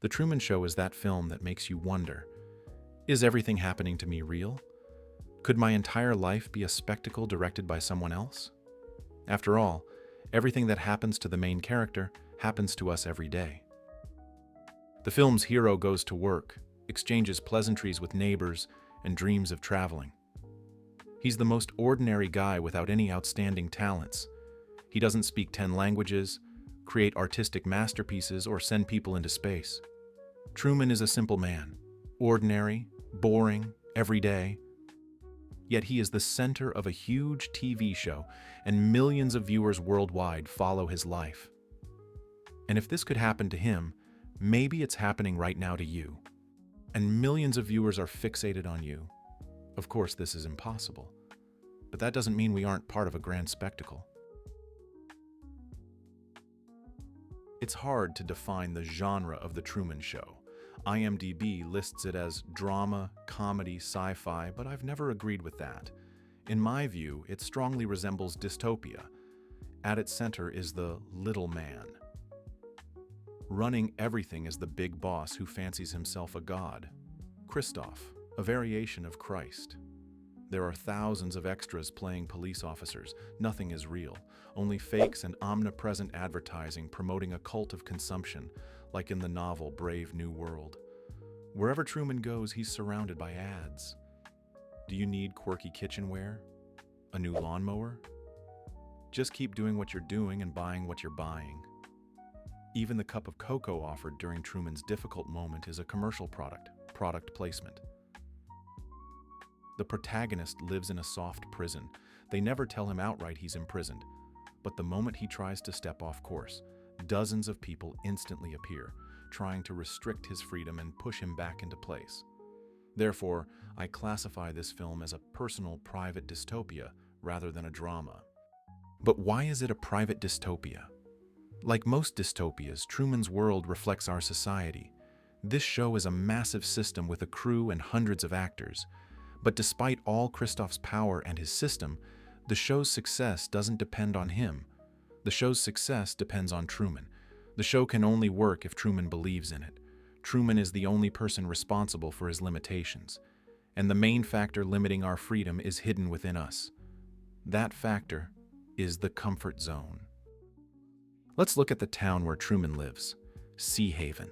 The Truman Show is that film that makes you wonder, is everything happening to me real? Could my entire life be a spectacle directed by someone else? After all, everything that happens to the main character happens to us every day. The film's hero goes to work, exchanges pleasantries with neighbors, and dreams of traveling. He's the most ordinary guy without any outstanding talents. He doesn't speak 10 languages, create artistic masterpieces, or send people into space. Truman is a simple man, ordinary, boring, everyday. Yet he is the center of a huge TV show, and millions of viewers worldwide follow his life. And if this could happen to him, maybe it's happening right now to you. And millions of viewers are fixated on you. Of course, this is impossible. But that doesn't mean we aren't part of a grand spectacle. It's hard to define the genre of The Truman Show. IMDb lists it as drama, comedy, sci-fi, but I've never agreed with that. In my view, it strongly resembles dystopia. At its center is the little man. Running everything is the big boss who fancies himself a god. Christoph, a variation of Christ. There are thousands of extras playing police officers. Nothing is real, only fakes and omnipresent advertising promoting a cult of consumption, like in the novel Brave New World. Wherever Truman goes, he's surrounded by ads. Do you need quirky kitchenware? A new lawnmower? Just keep doing what you're doing and buying what you're buying. Even the cup of cocoa offered during Truman's difficult moment is a commercial product placement. The protagonist lives in a soft prison. They never tell him outright he's imprisoned. But the moment he tries to step off course, dozens of people instantly appear, trying to restrict his freedom and push him back into place. Therefore, I classify this film as a personal, private dystopia rather than a drama. But why is it a private dystopia? Like most dystopias, Truman's world reflects our society. This show is a massive system with a crew and hundreds of actors. But despite all Christoph's power and his system, the show's success doesn't depend on him. The show's success depends on Truman. The show can only work if Truman believes in it. Truman is the only person responsible for his limitations. And the main factor limiting our freedom is hidden within us. That factor is the comfort zone. Let's look at the town where Truman lives, Sea Haven.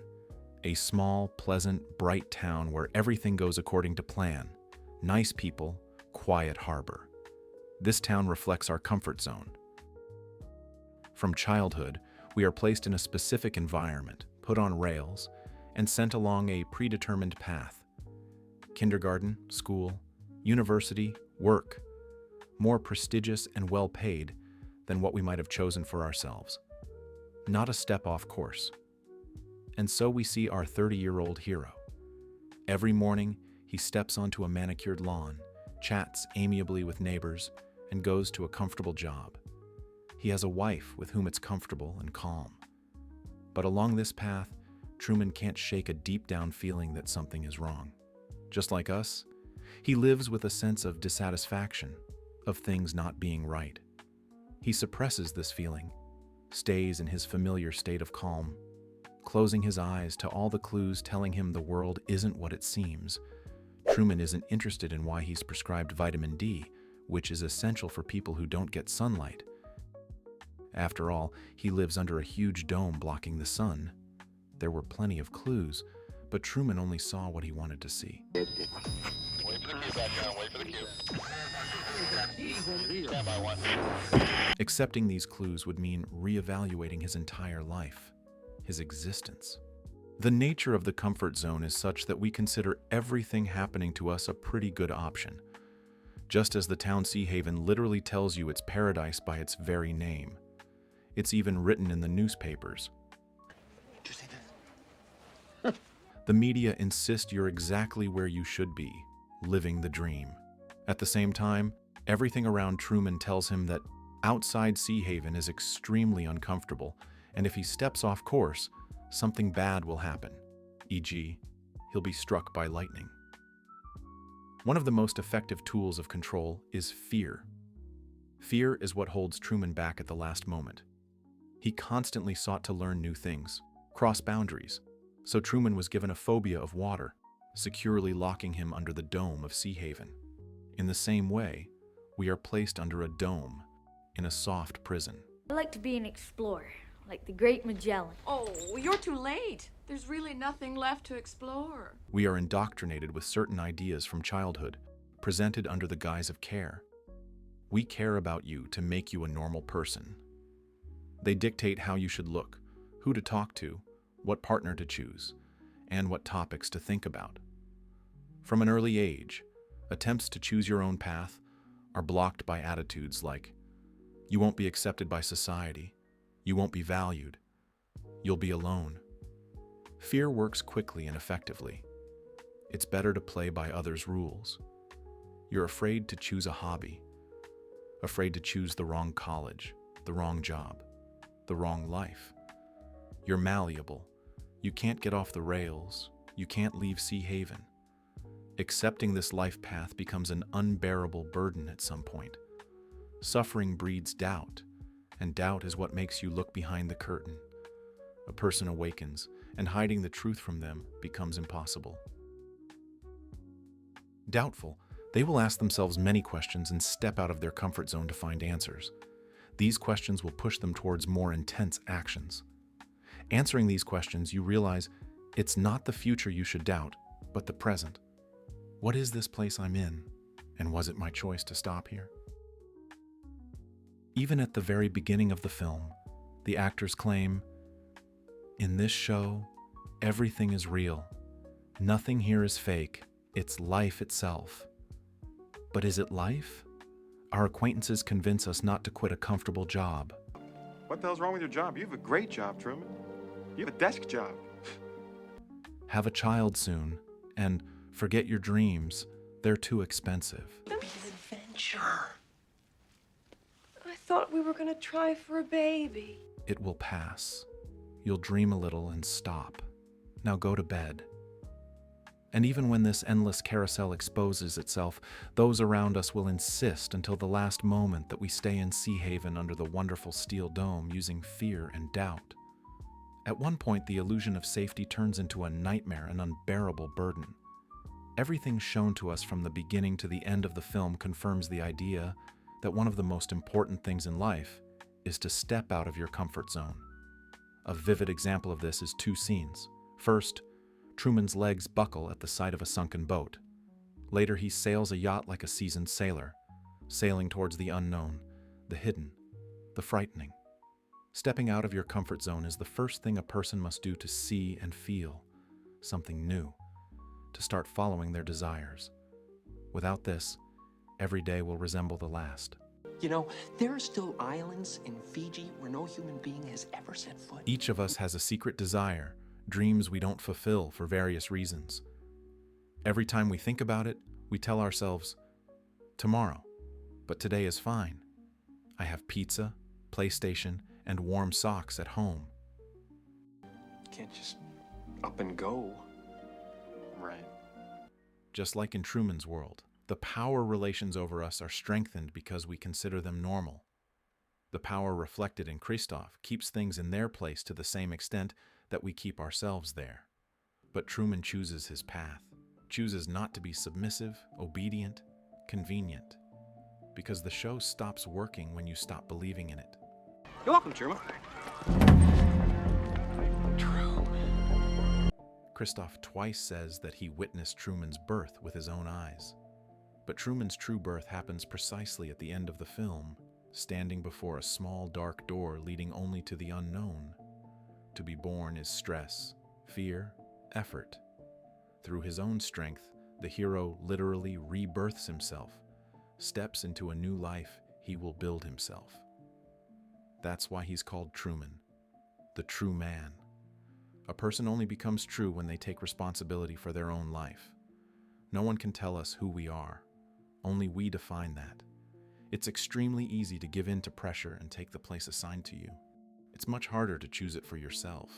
A small, pleasant, bright town where everything goes according to plan. Nice people, quiet harbor. This town reflects our comfort zone. From childhood, we are placed in a specific environment, put on rails, and sent along a predetermined path. Kindergarten, school, university, work. More prestigious and well-paid than what we might have chosen for ourselves. Not a step off course. And so we see our 30-year-old hero. Every morning, he steps onto a manicured lawn, chats amiably with neighbors, and goes to a comfortable job. He has a wife with whom it's comfortable and calm. But along this path, Truman can't shake a deep-down feeling that something is wrong. Just like us, he lives with a sense of dissatisfaction, of things not being right. He suppresses this feeling, stays in his familiar state of calm, closing his eyes to all the clues telling him the world isn't what it seems. Truman isn't interested in why he's prescribed vitamin D, which is essential for people who don't get sunlight. After all, he lives under a huge dome blocking the sun. There were plenty of clues, but Truman only saw what he wanted to see. Wait for the cue back down, wait for the cue. Stand by one. Accepting these clues would mean reevaluating his entire life, his existence. The nature of the comfort zone is such that we consider everything happening to us a pretty good option. Just as the town Sea Haven literally tells you it's paradise by its very name. It's even written in the newspapers. Did you see this? The media insist you're exactly where you should be, living the dream. At the same time, everything around Truman tells him that outside Sea Haven is extremely uncomfortable, and if he steps off course, something bad will happen, e.g., he'll be struck by lightning. One of the most effective tools of control is fear. Fear is what holds Truman back at the last moment. He constantly sought to learn new things, cross boundaries, So Truman was given a phobia of water, securely locking him under the dome of Sea Haven. In the same way, we are placed under a dome in a soft prison. I like to be an explorer, like the great Magellan. Oh, you're too late. There's really nothing left to explore. We are indoctrinated with certain ideas from childhood, presented under the guise of care. We care about you to make you a normal person. They dictate how you should look, who to talk to, what partner to choose, and what topics to think about. From an early age, attempts to choose your own path are blocked by attitudes like, you won't be accepted by society, you won't be valued, you'll be alone. Fear works quickly and effectively. It's better to play by others' rules. You're afraid to choose a hobby, afraid to choose the wrong college, the wrong job, the wrong life. You're malleable. You can't get off the rails. You can't leave Sea Haven. Accepting this life path becomes an unbearable burden at some point. Suffering breeds doubt, and doubt is what makes you look behind the curtain. A person awakens, and hiding the truth from them becomes impossible. Doubtful, they will ask themselves many questions and step out of their comfort zone to find answers. These questions will push them towards more intense actions. Answering these questions, you realize it's not the future you should doubt, but the present. What is this place I'm in, and was it my choice to stop here? Even at the very beginning of the film, the actors claim, "In this show, everything is real. Nothing here is fake. It's life itself." But is it life? Our acquaintances convince us not to quit a comfortable job. What the hell's wrong with your job? You have a great job, Truman. You have a desk job. Have a child soon, and forget your dreams. They're too expensive. Adventure. I thought we were gonna try for a baby. It will pass. You'll dream a little and stop. Now go to bed. And even when this endless carousel exposes itself, those around us will insist until the last moment that we stay in Sea Haven under the wonderful steel dome using fear and doubt. At one point, the illusion of safety turns into a nightmare, an unbearable burden. Everything shown to us from the beginning to the end of the film confirms the idea that one of the most important things in life is to step out of your comfort zone. A vivid example of this is two scenes. First, Truman's legs buckle at the sight of a sunken boat. Later, he sails a yacht like a seasoned sailor, sailing towards the unknown, the hidden, the frightening. Stepping out of your comfort zone is the first thing a person must do to see and feel something new, to start following their desires. Without this, every day will resemble the last. You know, there are still islands in Fiji where no human being has ever set foot. Each of us has a secret desire, dreams we don't fulfill for various reasons. Every time we think about it, we tell ourselves, tomorrow, but today is fine. I have pizza, PlayStation, and warm socks at home. Can't just up and go. Right. Just like in Truman's world, the power relations over us are strengthened because we consider them normal. The power reflected in Christoph keeps things in their place to the same extent that we keep ourselves there. But Truman chooses his path, chooses not to be submissive, obedient, convenient, because the show stops working when you stop believing in it. You're welcome, Truman. Christoph twice says that he witnessed Truman's birth with his own eyes. But Truman's true birth happens precisely at the end of the film, standing before a small dark door leading only to the unknown. To be born is stress, fear, effort. Through his own strength, the hero literally rebirths himself, steps into a new life he will build himself. That's why he's called Truman, the true man. A person only becomes true when they take responsibility for their own life. No one can tell us who we are. Only we define that. It's extremely easy to give in to pressure and take the place assigned to you. It's much harder to choose it for yourself.